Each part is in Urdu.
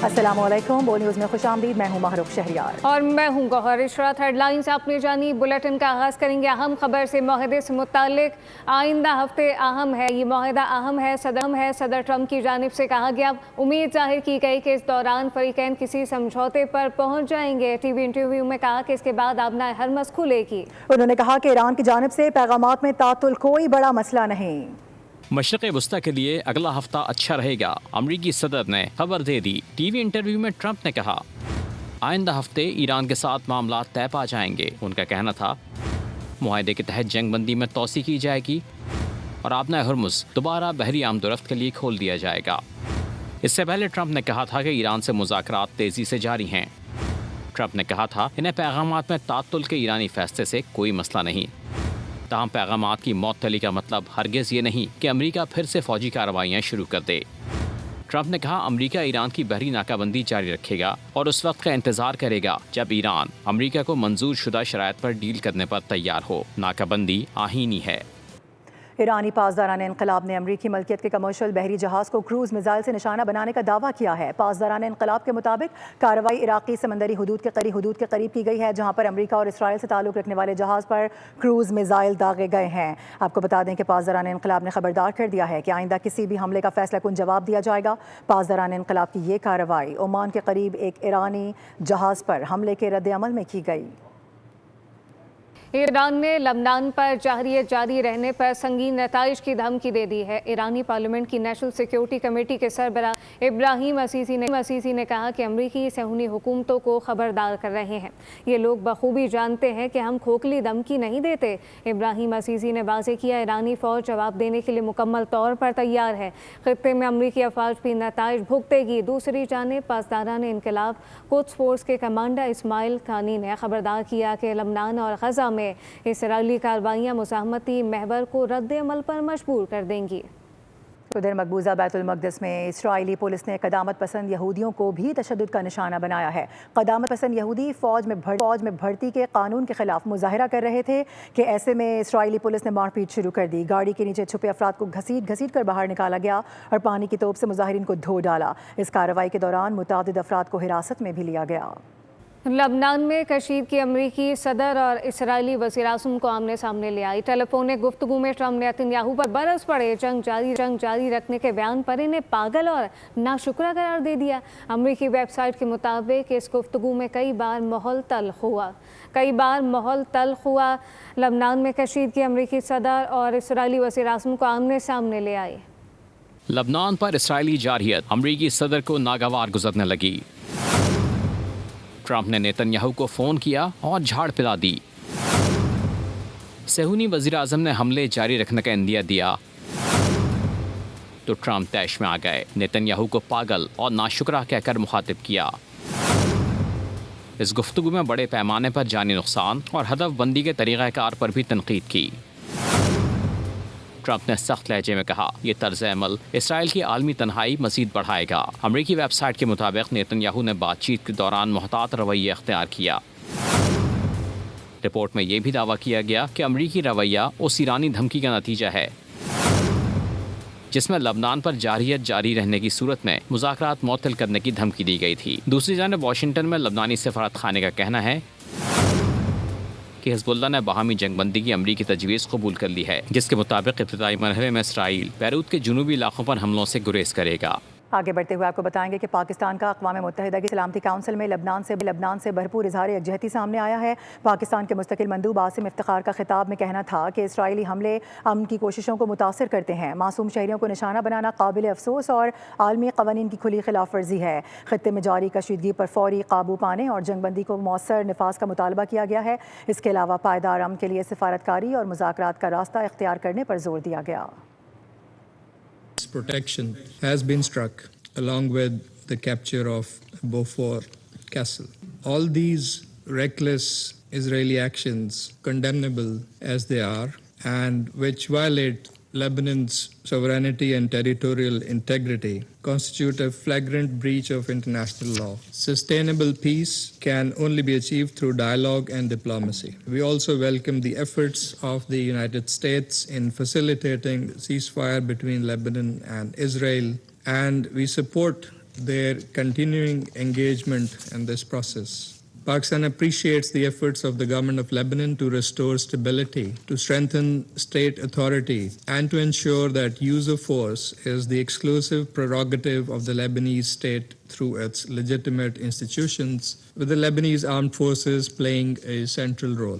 السلام علیکم، بول نیوز میں خوش آمدید۔ میں ہوں محروق شہریار اور میں ہوں گوہر اشرت۔ ہیڈ لائنز آپ نے جانی، بلیٹن کا آغاز کریں گے اہم خبر سے۔ معاہدے سے متعلق آئندہ ہفتے اہم ہے، یہ معاہدہ اہم ہے۔ صدر ٹرمپ کی جانب سے کہا گیا، امید ظاہر کی گئی کہ اس دوران فریقین کسی سمجھوتے پر پہنچ جائیں گے۔ ٹی وی انٹرویو میں کہا کہ اس کے بعد آبنائے ہرمز کھلے گی۔ انہوں نے کہا کہ ایران کی جانب سے پیغامات میں تعطل کوئی بڑا مسئلہ نہیں۔ مشرق وسطی کے لیے اگلا ہفتہ اچھا رہے گا، امریکی صدر نے خبر دے دی۔ ٹی وی انٹرویو میں ٹرمپ نے کہا آئندہ ہفتے ایران کے ساتھ معاملات طے پا جائیں گے۔ ان کا کہنا تھا معاہدے کے تحت جنگ بندی میں توسیع کی جائے گی اور آبنائے ہرمز دوبارہ بحری آمد و رفت کے لیے کھول دیا جائے گا۔ اس سے پہلے ٹرمپ نے کہا تھا کہ ایران سے مذاکرات تیزی سے جاری ہیں۔ ٹرمپ نے کہا تھا انہیں پیغامات میں تعطل کے ایرانی فیصلے سے کوئی مسئلہ نہیں۔ تاہم پیغامات کی معطلی کا مطلب ہرگز یہ نہیں کہ امریکہ پھر سے فوجی کارروائیاں شروع کر دے۔ ٹرمپ نے کہا امریکہ ایران کی بحری ناکہ بندی جاری رکھے گا اور اس وقت کا انتظار کرے گا جب ایران امریکہ کو منظور شدہ شرائط پر ڈیل کرنے پر تیار ہو۔ ناکہ بندی آئینی ہے۔ ایرانی پاسداران انقلاب نے امریکی ملکیت کے کمرشل بحری جہاز کو کروز میزائل سے نشانہ بنانے کا دعویٰ کیا ہے۔ پاسداران انقلاب کے مطابق کارروائی عراقی سمندری حدود کے قریب کی گئی ہے، جہاں پر امریکہ اور اسرائیل سے تعلق رکھنے والے جہاز پر کروز میزائل داغے گئے ہیں۔ آپ کو بتا دیں کہ پاسداران انقلاب نے خبردار کر دیا ہے کہ آئندہ کسی بھی حملے کا فیصلہ کن جواب دیا جائے گا۔ پاسداران انقلاب کی یہ کارروائی عمان کے قریب ایک ایرانی جہاز پر حملے کے رد عمل میں کی گئی۔ ایران نے لبنان پر جارحیت جاری رہنے پر سنگین نتائج کی دھمکی دے دی ہے۔ ایرانی پارلیمنٹ کی نیشنل سیکیورٹی کمیٹی کے سربراہ ابراہیم عسیسی نے کہا کہ امریکی صہیونی حکومتوں کو خبردار کر رہے ہیں، یہ لوگ بخوبی جانتے ہیں کہ ہم کھوکھلی دھمکی نہیں دیتے۔ ابراہیم عسیسی نے واضح کیا ایرانی فوج جواب دینے کے لیے مکمل طور پر تیار ہے، خطے میں امریکی افواج بھی نتائج بھگتے گی۔ دوسری جانب پاسداران انقلاب قدس فورس کے کمانڈر اسماعیل قانی نے خبردار کیا کہ لبنان اور غزہ میں اسرائیلی کارروائیاں مزاحمتی محور کو رد عمل پر مجبور کر دیں گی۔ ادھر مقبوضہ بیت المقدس میں اسرائیلی پولیس نے قدامت پسند یہودیوں کو بھی تشدد کا نشانہ بنایا ہے۔ قدامت پسند یہودی فوج میں بھرتی کے قانون کے خلاف مظاہرہ کر رہے تھے کہ ایسے میں اسرائیلی پولیس نے مار پیٹ شروع کر دی۔ گاڑی کے نیچے چھپے افراد کو گھسیٹ کر باہر نکالا گیا اور پانی کی توپ سے مظاہرین کو دھو ڈالا۔ اس کارروائی کے دوران متعدد افراد کو حراست میں بھی لیا گیا۔ لبنان میں کشیدگی امریکی صدر اور اسرائیلی وزیر اعظم کو آمنے سامنے لے آئی۔ ٹیلی فونک گفتگو میں ٹرمپ نے نتنیاہو پر برس پڑے جنگ جاری رکھنے کے بیان پر انہیں پاگل اور ناشکرا قرار دے دیا۔ امریکی ویب سائٹ کے مطابق اس گفتگو میں کئی بار ماحول تلخ ہوا۔ لبنان میں کشیدگی امریکی صدر اور اسرائیلی وزیر اعظم کو آمنے سامنے لے آئی۔ لبنان پر اسرائیلی جارحیت امریکی صدر کو ناگوار گزرنے لگی۔ ٹرمپ نے نیتنیاہو کو فون کیا اور جھاڑ پلا دی۔ صہیونی وزیر اعظم نے حملے جاری رکھنے کا عندیہ دیا تو ٹرمپ طیش میں آ گئے، نیتنیاہو کو پاگل اور ناشکرا کہہ کر مخاطب کیا۔ اس گفتگو میں بڑے پیمانے پر جانی نقصان اور ہدف بندی کے طریقہ کار پر بھی تنقید کی۔ ٹرمپ نے سخت لہجے میں کہا یہ طرز عمل اسرائیل کی عالمی تنہائی مزید بڑھائے گا۔ امریکی ویب سائٹ کے مطابق نیتنیاہو نے بات چیت کے دوران محتاط رویہ اختیار کیا۔ رپورٹ میں یہ بھی دعویٰ کیا گیا کہ امریکی رویہ اس ایرانی دھمکی کا نتیجہ ہے جس میں لبنان پر جارحیت جاری رہنے کی صورت میں مذاکرات معطل کرنے کی دھمکی دی گئی تھی۔ دوسری جانب واشنگٹن میں لبنانی سفارت خانے کا کہنا ہے کہ حزب اللہ نے باہمی جنگ بندی کی امریکی تجویز قبول کر لی ہے، جس کے مطابق ابتدائی مرحلے میں اسرائیل بیروت کے جنوبی علاقوں پر حملوں سے گریز کرے گا۔ آگے بڑھتے ہوئے آپ کو بتائیں گے کہ پاکستان کا اقوام متحدہ کی سلامتی کونسل میں لبنان سے بھرپور اظہار یکجہتی سامنے آیا ہے۔ پاکستان کے مستقل مندوب عاصم افتخار کا خطاب میں کہنا تھا کہ اسرائیلی حملے امن کی کوششوں کو متاثر کرتے ہیں، معصوم شہریوں کو نشانہ بنانا قابل افسوس اور عالمی قوانین کی کھلی خلاف ورزی ہے۔ خطے میں جاری کشیدگی پر فوری قابو پانے اور جنگ بندی کو مؤثر نفاذ کا مطالبہ کیا گیا ہے۔ اس کے علاوہ پائیدار امن کے لیے سفارتکاری اور مذاکرات کا راستہ اختیار کرنے پر زور دیا گیا۔ Protection has been struck along with the capture of Beaufort Castle. All these reckless Israeli actions, condemnable as they are, and which violate Lebanon's sovereignty and territorial integrity, constitute a flagrant breach of international law. Sustainable peace can only be achieved through dialogue and diplomacy. We also welcome the efforts of the United States in facilitating ceasefire between Lebanon and Israel, and we support their continuing engagement in this process. Pakistan appreciates the efforts of the government of Lebanon to restore stability, to strengthen state authority, and to ensure that use of force is the exclusive prerogative of the Lebanese state through its legitimate institutions, with the Lebanese armed forces playing a central role.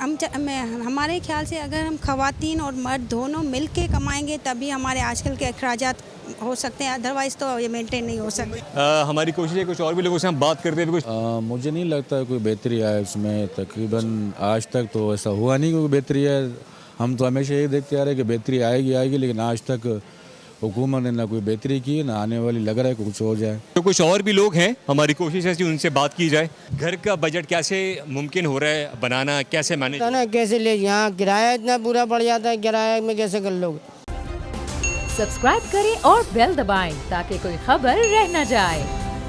ہمارے خیال سے اگر ہم خواتین اور مرد دونوں مل کے کمائیں گے تبھی ہمارے آج کل کے اخراجات ہو سکتے ہیں، ادروائز تو یہ مینٹین نہیں ہو سکتے۔ ہماری کوشش ہے کچھ اور بھی لوگوں سے ہم بات کرتے ہیں۔ مجھے نہیں لگتا ہے کوئی بہتری آئے اس میں، تقریباً آج تک تو ایسا ہوا نہیں کوئی بہتری ہے۔ ہم تو ہمیشہ یہ دیکھتے آ رہے ہیں کہ بہتری آئے گی، لیکن آج تک حکومت نے نہ کوئی بہتری کی، نہ آنے والی لگ رہا ہے کہ کچھ ہو جائے۔ تو کچھ اور بھی لوگ ہیں، ہماری کوشش ہے کہ ان سے بات کی جائے۔ گھر کا بجٹ کیسے ممکن ہو رہا ہے بنانا، کیسے مینیج؟ کیسے لے، یہاں کرایہ اتنا پورا پڑ جاتا ہے، کرایہ میں کیسے کر لوگ؟ سبسکرائب کریں اور بیل دبائیں تاکہ کوئی خبر رہ نہ جائے۔